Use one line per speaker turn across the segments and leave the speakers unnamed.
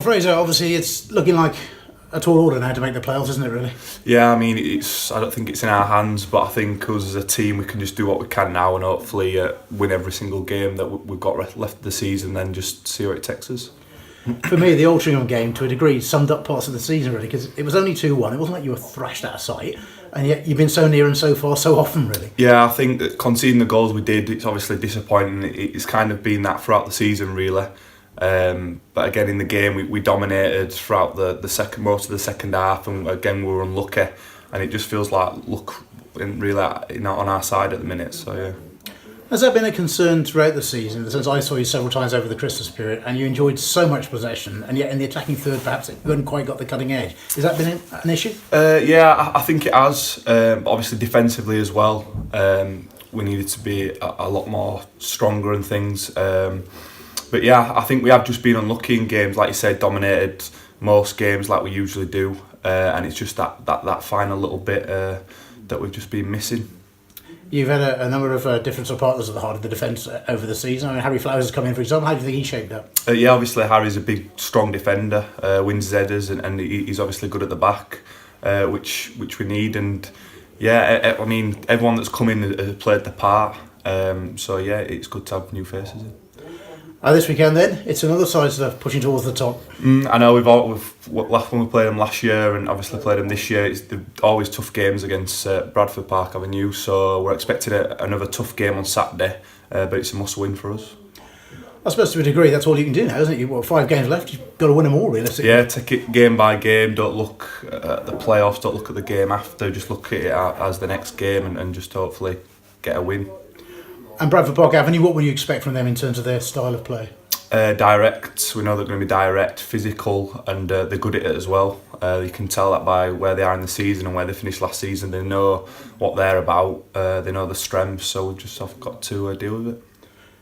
Fraser, obviously it's looking like a tall order now to make the playoffs, isn't it, really?
Yeah, I mean, I don't think it's in our hands, but I think us as a team, we can just do what we can now and hopefully win every single game that we've got left of the season, then just see where it takes us.
For me, the Altrincham game, to a degree, summed up parts of the season, really, because it was only 2-1. It wasn't like you were thrashed out of sight, and yet you've been so near and so far so often, really.
Yeah, I think that conceding the goals we did, it's obviously disappointing. It's kind of been that throughout the season, really. But again, in the game, we dominated throughout most of the second half, and again, we were unlucky, and it just feels like luck isn't really on our side at the minute. So yeah.
Has that been a concern throughout the season? Since I saw you several times over the Christmas period, and you enjoyed so much possession, and yet in the attacking third, perhaps you hadn't quite got the cutting edge. Has that been an issue?
Yeah, I think it has. But obviously, defensively as well, we needed to be a lot more stronger and things. But yeah, I think we have just been unlucky in games, like you said, dominated most games like we usually do, and it's just that final little bit that we've just been missing.
You've had a number of different sort of partners at the heart of the defence over the season. I mean, Harry Flowers has come in, for example. How do you think he shaped up?
Yeah, obviously Harry's a big, strong defender, wins his headers, and he's obviously good at the back, which we need. And yeah, I mean, everyone that's come in has played the part. So yeah, it's good to have new faces in.
This weekend then, it's another side sort of pushing towards the top.
I know when we played them last year and obviously played them this year, it's always tough games against Bradford Park Avenue, so we're expecting another tough game on Saturday, but it's a must win for us.
I suppose to a degree that's all you can do now, isn't it? You've got 5 games left, you've got to win them all realistically.
Yeah, take it game by game, don't look at the playoffs, don't look at the game after, just look at it as the next game and just hopefully get a win.
And Bradford Park Avenue, what would you expect from them in terms of their style of play?
Direct. We know they're going to be direct, physical, and they're good at it as well. You can tell that by where they are in the season and where they finished last season. They know what they're about. They know the strengths, so we've just got to deal with it.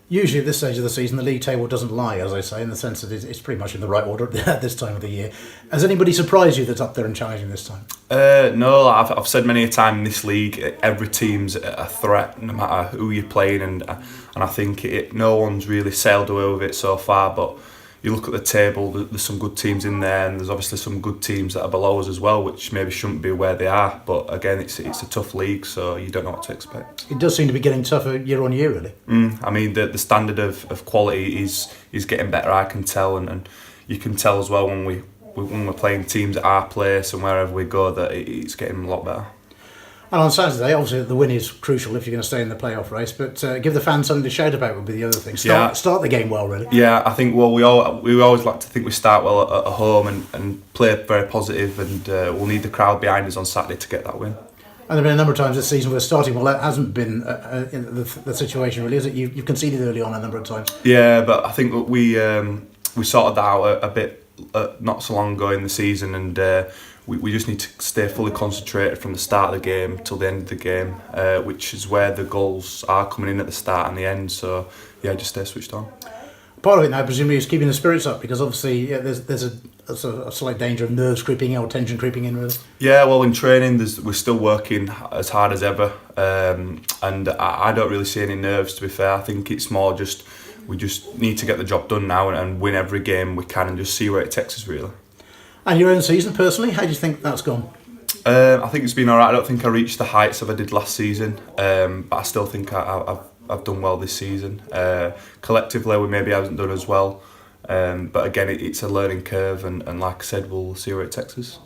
Usually at this stage of the season, the league table doesn't lie, as I say, in the sense that it's pretty much in the right order at this time of the year. Has anybody surprised you that's up there and challenging this time?
No, I've said many a time in this league, every team's a threat, no matter who you're playing, and I think no one's really sailed away with it so far, but you look at the table, there's some good teams in there, and there's obviously some good teams that are below us as well, which maybe shouldn't be where they are. But again, it's a tough league, so you don't know what to expect.
It does seem to be getting tougher year on year, really.
I mean, the standard of quality is getting better. I can tell, and you can tell as well when we're playing teams at our place and wherever we go that it's getting a lot better.
And on Saturday, obviously the win is crucial if you're going to stay in the playoff race, but give the fans something to shout about would be the other thing. Start the game well, really.
Yeah, I think we always like to think we start well at home and play very positive, and we'll need the crowd behind us on Saturday to get that win. And
there have been a number of times this season where starting well, that hasn't been the situation really, is it? You've conceded early on a number of times.
Yeah, but I think we sorted that out a bit not so long ago in the season, and we just need to stay fully concentrated from the start of the game till the end of the game, which is where the goals are coming in at the start and the end. So yeah, just stay switched on.
Part of it now, presumably, is keeping the spirits up, because obviously there's a slight danger of nerves creeping in or tension creeping in, really.
Yeah, well, in training, we're still working as hard as ever, and I don't really see any nerves, to be fair. I think it's more just we just need to get the job done now and win every game we can and just see where it takes us, really.
And your own season, personally, how do you think that's gone?
I think it's been alright. I don't think I reached the heights that I did last season, but I still think I've done well this season. Collectively, we maybe haven't done as well, but again, it's a learning curve, and like I said, we'll see where it takes us.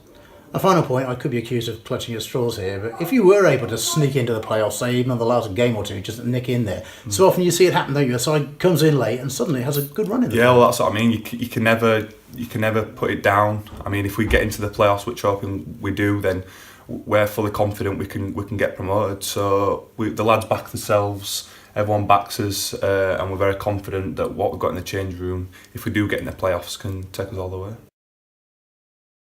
A final point, I could be accused of clutching at straws here, but if you were able to sneak into the playoffs, say even on the last game or two, just nick in there, so often you see it happen, don't you? A side comes in late and suddenly has a good run in there.
Yeah, well, that's what I mean. You can never put it down. I mean, if we get into the playoffs, which I hoping we do, then we're fully confident we can get promoted. So the lads back themselves, everyone backs us, and we're very confident that what we've got in the change room, if we do get in the playoffs, can take us all the way.